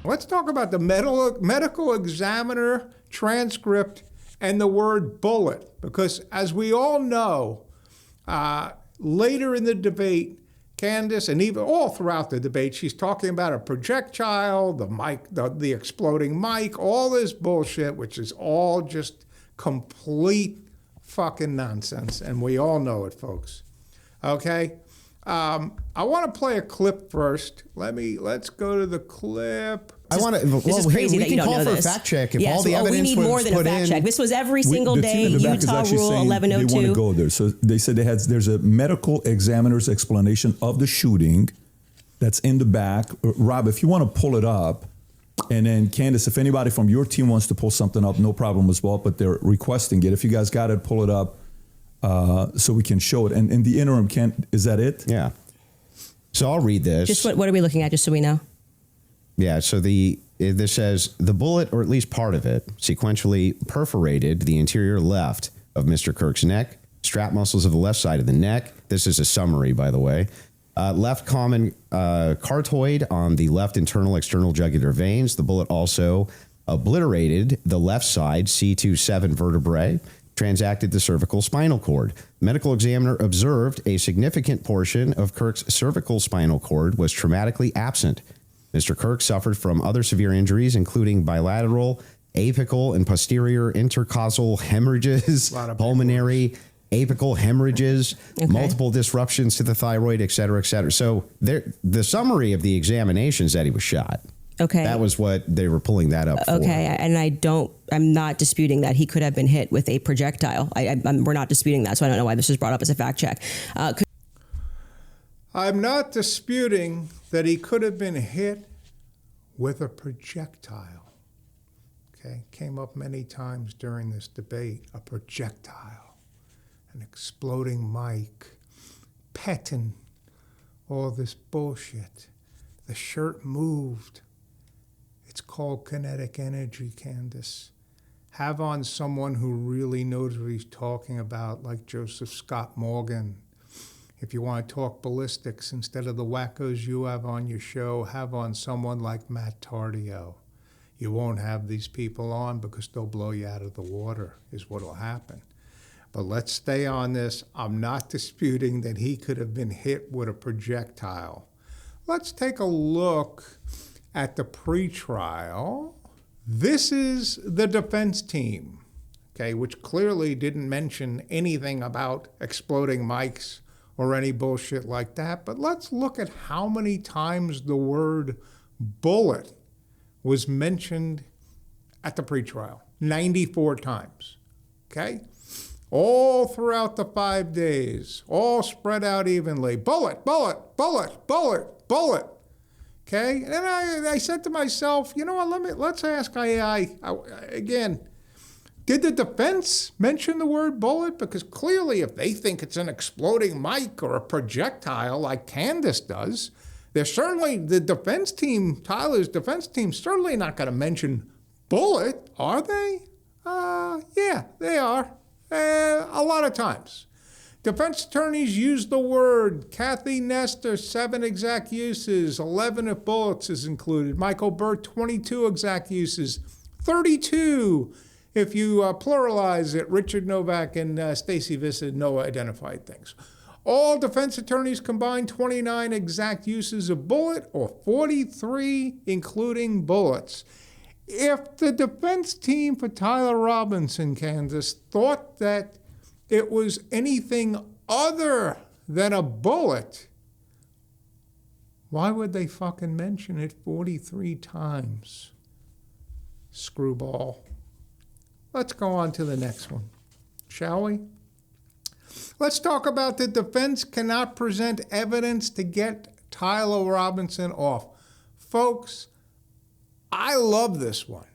Let's talk about the medical examiner transcript and the word bullet, because as we all know, later in the debate, Candace, and even all throughout the debate, she's talking about a projectile, the mic, the exploding mic, all this bullshit, which is all just complete fucking nonsense, and we all know it, folks. Okay? I want to play a clip first. Let's go to the clip. I want to. This is crazy that you don't know this. We can call for a fact check if all the we evidence need more than a fact check. This was every single day. Utah Rule 1102. They want to go there. So they said there's a medical examiner's explanation of the shooting that's in the back. Rob, if you want to pull it up, and then Candace, if anybody from your team wants to pull something up, no problem as well. But they're requesting it. If you guys got it, pull it up so we can show it. And in the interim, is that it? Yeah. So I'll read this. Just what are we looking at, just so we know? Yeah, so this says the bullet, or at least part of it, sequentially perforated the interior left of Mr. Kirk's neck, strap muscles of the left side of the neck. This is a summary, by the way. Left common carotid on the left internal external jugular veins. The bullet also obliterated the left side C27 vertebrae, transacted the cervical spinal cord. Medical examiner observed a significant portion of Kirk's cervical spinal cord was traumatically absent. Mr. Kirk suffered from other severe injuries, including bilateral, apical, and posterior intercostal hemorrhages, pulmonary, apical hemorrhages, multiple disruptions to the thyroid, et cetera, et cetera. So the summary of the examination is that he was shot. Okay. That was what they were pulling that up for. Okay, and I'm not disputing that he could have been hit with a projectile. We're not disputing that, so I don't know why this was brought up as a fact check. I'm not disputing that he could have been hit with a projectile. Okay, came up many times during this debate. A projectile, an exploding mic, petting, all this bullshit. The shirt moved. It's called kinetic energy, Candace. Have on someone who really knows what he's talking about, like Joseph Scott Morgan. If you want to talk ballistics, instead of the wackos you have on your show, have on someone like Matt Tardio. You won't have these people on because they'll blow you out of the water, is what will happen. But let's stay on this. I'm not disputing that he could have been hit with a projectile. Let's take a look at the pretrial. This is the defense team, okay, which clearly didn't mention anything about exploding mics or any bullshit like that. But let's look at how many times the word bullet was mentioned at the pretrial. 94 times, okay? All throughout the 5 days, all spread out evenly. Bullet, bullet, bullet, bullet, bullet. Okay, and I said to myself, you know what? Let's ask AI again. Did the defense mention the word bullet? Because clearly, if they think it's an exploding mic or a projectile like Candace does, they're certainly the defense team. Tyler's defense team certainly not going to mention bullet, are they? Yeah, they are. A lot of times. Defense attorneys use the word. Kathy Nestor, 7 exact uses, 11 if bullets is included. Michael Burt, 22 exact uses, 32 if you pluralize it. Richard Novak and Stacey Vissa, no identified things. All defense attorneys combined 29 exact uses of bullet or 43 including bullets. If the defense team for Tyler Robinson, Kansas, thought that it was anything other than a bullet, why would they fucking mention it 43 times? Screwball. Let's go on to the next one, shall we? Let's talk about the defense cannot present evidence to get Tyler Robinson off. Folks, I love this one.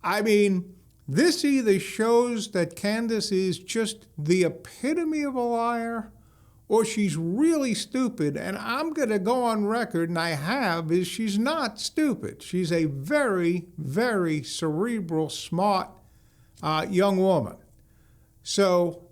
I mean, this either shows that Candace is just the epitome of a liar or she's really stupid. And I'm going to go on record, and I have, is she's not stupid. She's a very, very cerebral, smart young woman. So,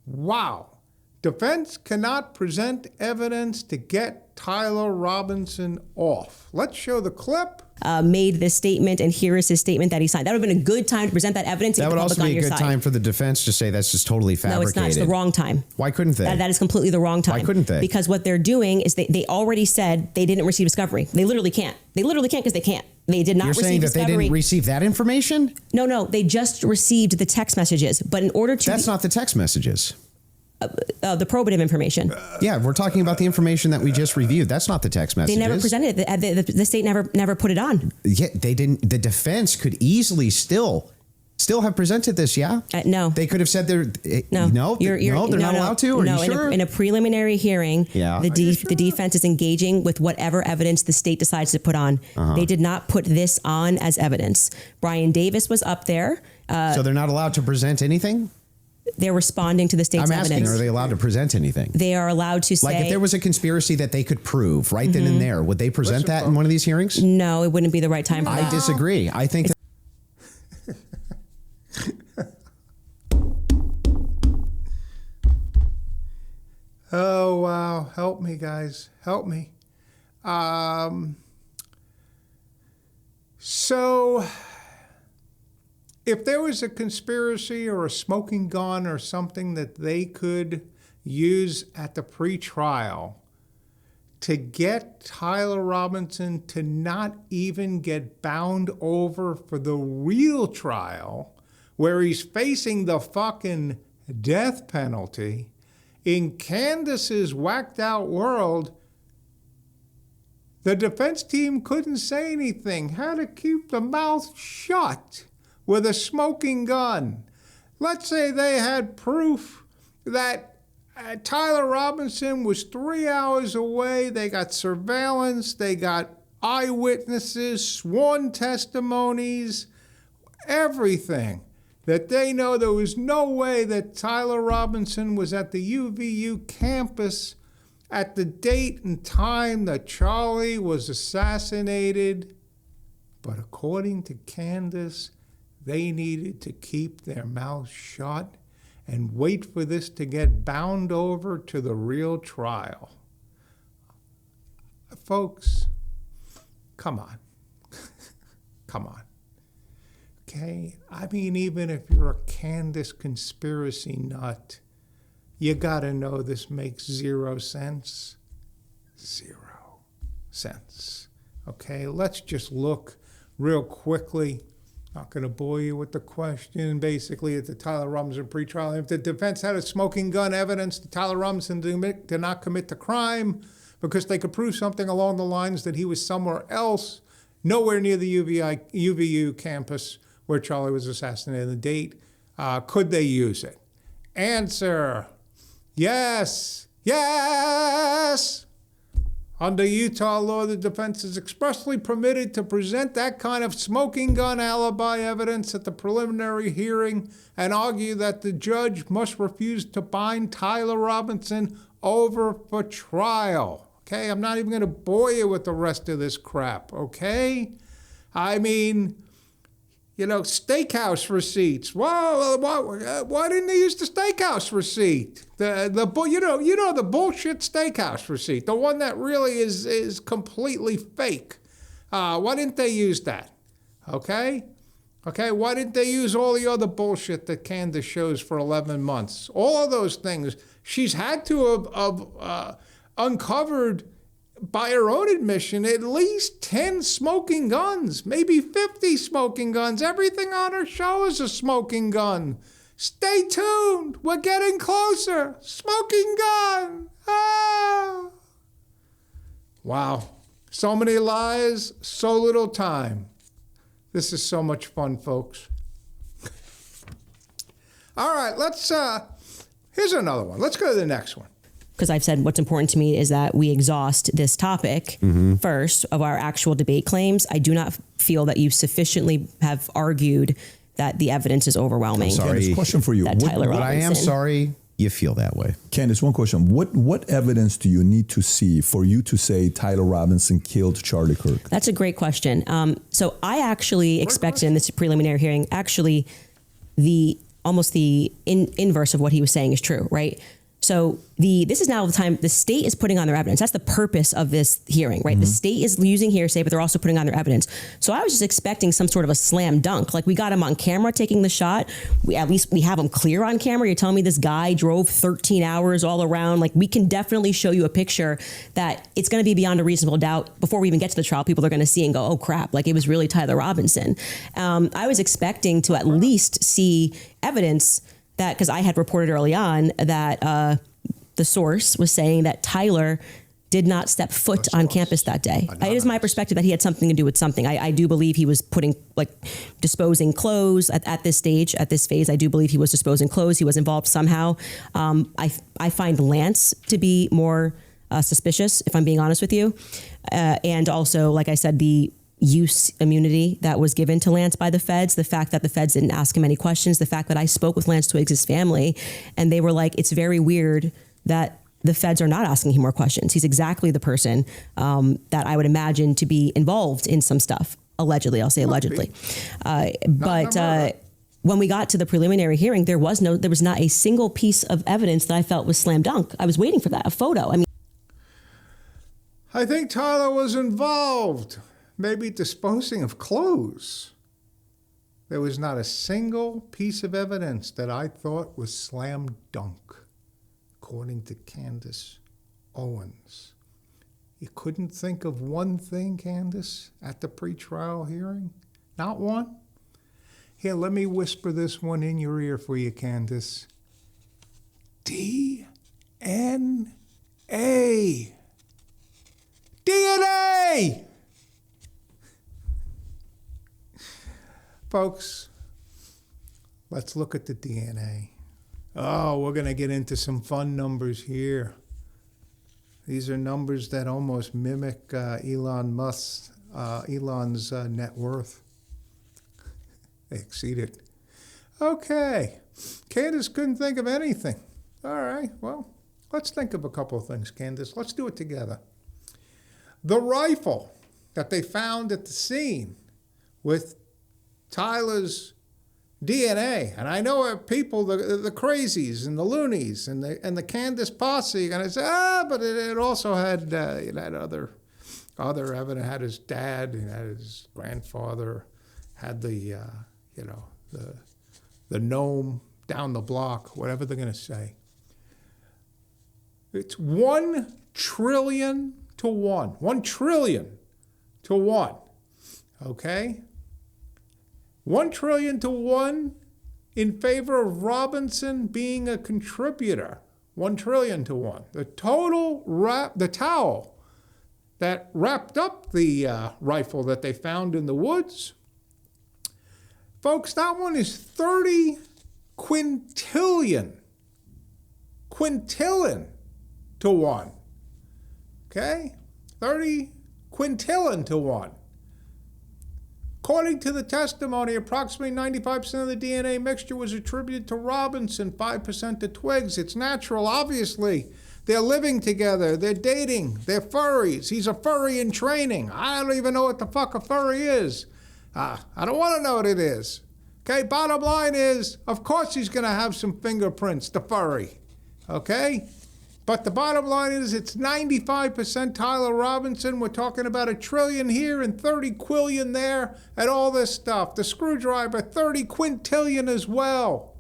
wow. Defense cannot present evidence to get Tyler Robinson off. Let's show the clip. Made this statement, and here is his statement that he signed. That would have been a good time to present that evidence. That would also be a good time for the defense to say that's just totally fabricated. No, it's not. It's the wrong time. Why couldn't they? That is completely the wrong time. Why couldn't they? Because what they're doing is they already said they didn't receive discovery. They literally can't. They literally can't because they can't. They did not You're receive saying that discovery. they didn't receive that information? No. They just received the text messages. But in order to... That's not the text messages. The probative information. Yeah, we're talking about the information that we just reviewed. That's not the text messages. They never presented it. The state never put it on. Yeah, they didn't. The defense could easily still have presented this. Yeah. No. They could have said they're no. No, they're not allowed to. Are you sure? In a preliminary hearing, yeah. the defense is engaging with whatever evidence the state decides to put on. They did not put this on as evidence. Brian Davis was up there. So they're not allowed to present anything? They're responding to the state's I'm asking, evidence. are they allowed to present anything? They are allowed to say... Like if there was a conspiracy that they could prove right then and there, would they present that in one of these hearings? No, it wouldn't be the right time for that. I disagree. I think... Oh, wow. Help me, guys. Help me. So... if there was a conspiracy or a smoking gun or something that they could use at the pretrial to get Tyler Robinson to not even get bound over for the real trial, where he's facing the fucking death penalty, in Candace's whacked out world, the defense team couldn't say anything, had to keep the mouth shut. With a smoking gun. Let's say they had proof that Tyler Robinson was 3 hours away. They got surveillance. They got eyewitnesses, sworn testimonies, everything. That they know there was no way that Tyler Robinson was at the UVU campus at the date and time that Charlie was assassinated. But according to Candace, they needed to keep their mouths shut and wait for this to get bound over to the real trial. Folks, come on. Come on. Okay? I mean, even if you're a Candace conspiracy nut, you gotta know this makes 0 sense. 0 sense. Okay? Let's just look real quickly. Not going to bore you with the question. Basically, at the Tyler Robinson pretrial, if the defense had a smoking gun evidence that Tyler Robinson did not commit the crime because they could prove something along the lines that he was somewhere else, nowhere near the UVU campus where Charlie was assassinated, the date, could they use it? Answer, yes, yes. Under Utah law, the defense is expressly permitted to present that kind of smoking gun alibi evidence at the preliminary hearing and argue that the judge must refuse to bind Tyler Robinson over for trial. Okay, I'm not even going to bore you with the rest of this crap, okay? I mean, you know, steakhouse receipts. Whoa, why didn't they use the steakhouse receipt? The bullshit steakhouse receipt, the one that really is completely fake. Why didn't they use that? Okay, why didn't they use all the other bullshit that Candace shows for 11 months? All of those things she's had to have uncovered, by her own admission, at least 10 smoking guns, maybe 50 smoking guns. Everything on her show is a smoking gun. Stay tuned. We're getting closer. Smoking gun. Ah. Wow. So many lies, so little time. This is so much fun, folks. All right, here's another one. Let's go to the next one. Because I've said what's important to me is that we exhaust this topic first of our actual debate claims. I do not feel that you sufficiently have argued that the evidence is overwhelming. I'm sorry. Candace, question for you. But I am sorry you feel that way. Candace, one question. What evidence do you need to see for you to say Tyler Robinson killed Charlie Kirk? That's a great question. So I actually expected in this preliminary hearing, actually, the inverse of what he was saying is true, right? So this is now the time the state is putting on their evidence. That's the purpose of this hearing, right? The state is using hearsay, but they're also putting on their evidence. So I was just expecting some sort of a slam dunk. Like, we got him on camera taking the shot. At least we have him clear on camera. You're telling me this guy drove 13 hours all around. Like, we can definitely show you a picture that it's going to be beyond a reasonable doubt. Before we even get to the trial, people are going to see and go, oh crap, like, it was really Tyler Robinson. I was expecting to at least see evidence that, because I had reported early on that the source was saying that Tyler did not step foot on campus that day. It is my perspective that he had something to do with something. I do believe he was disposing clothes at this stage, at this phase. I do believe he was disposing clothes. He was involved somehow. I find Lance to be more suspicious, if I'm being honest with you. And also, like I said, the use immunity that was given to Lance by the feds, the fact that the feds didn't ask him any questions, the fact that I spoke with Lance Twiggs' family, and they were like, it's very weird that the feds are not asking him more questions. He's exactly the person that I would imagine to be involved in some stuff. Allegedly, I'll say allegedly. When we got to the preliminary hearing, there was not a single piece of evidence that I felt was slam dunk. I was waiting for that, a photo. I think Tyler was involved, maybe disposing of clothes. There was not a single piece of evidence that I thought was slam dunk, according to Candace Owens. You couldn't think of one thing, Candace, at the pretrial hearing? Not one? Here, let me whisper this one in your ear for you, Candace. DNA. DNA! Folks, let's look at the DNA. Oh, we're going to get into some fun numbers here. These are numbers that almost mimic Elon's net worth. They exceed it. Okay. Candace couldn't think of anything. All right, well, let's think of a couple of things, Candace. Let's do it together. The rifle that they found at the scene with Tyler's DNA, and I know people, the crazies and the loonies and the Candace posse, are going to say, but it also had other evidence. Had his dad, had his grandfather, had the gnome down the block, whatever they're going to say. It's 1 trillion to 1. 1 trillion to 1. Okay? 1 trillion to 1 in favor of Robinson being a contributor. 1 trillion to 1. The total the towel that wrapped up the rifle that they found in the woods, folks, that one is 30 quintillion to 1. Okay? 30 quintillion to 1. According to the testimony, approximately 95% of the DNA mixture was attributed to Robinson, 5% to Twiggs. It's natural, obviously. They're living together. They're dating. They're furries. He's a furry in training. I don't even know what the fuck a furry is. I don't want to know what it is. Okay, bottom line is, of course he's going to have some fingerprints, the furry. Okay? But the bottom line is it's 95% Tyler Robinson. We're talking about 1 trillion here and 30 quillion there and all this stuff. The screwdriver, 30 quintillion as well.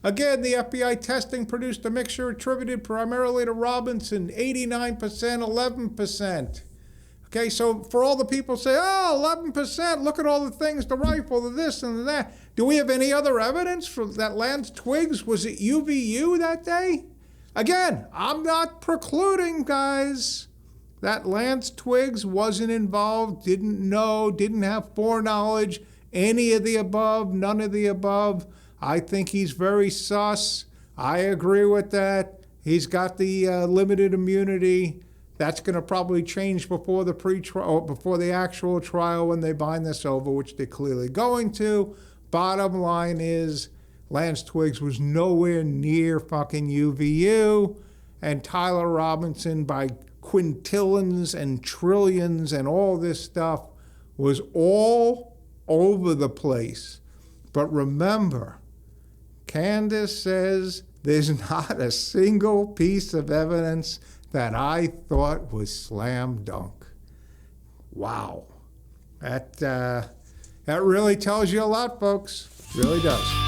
Again, the FBI testing produced a mixture attributed primarily to Robinson, 89%, 11%. Okay, so for all the people say, 11%, look at all the things, the rifle, the this and the that. Do we have any other evidence for that Lance Twiggs? Was it UVU that day? Again, I'm not precluding, guys, that Lance Twiggs wasn't involved, didn't know, didn't have foreknowledge, any of the above, none of the above. I think he's very sus. I agree with that. He's got the limited immunity. That's going to probably change before the pre-trial, before the actual trial when they bind this over, which they're clearly going to. Bottom line is, Lance Twiggs was nowhere near fucking UVU, and Tyler Robinson, by quintillions and trillions and all this stuff, was all over the place. But remember, Candace says there's not a single piece of evidence that I thought was slam dunk. Wow. That really tells you a lot, folks. Really does.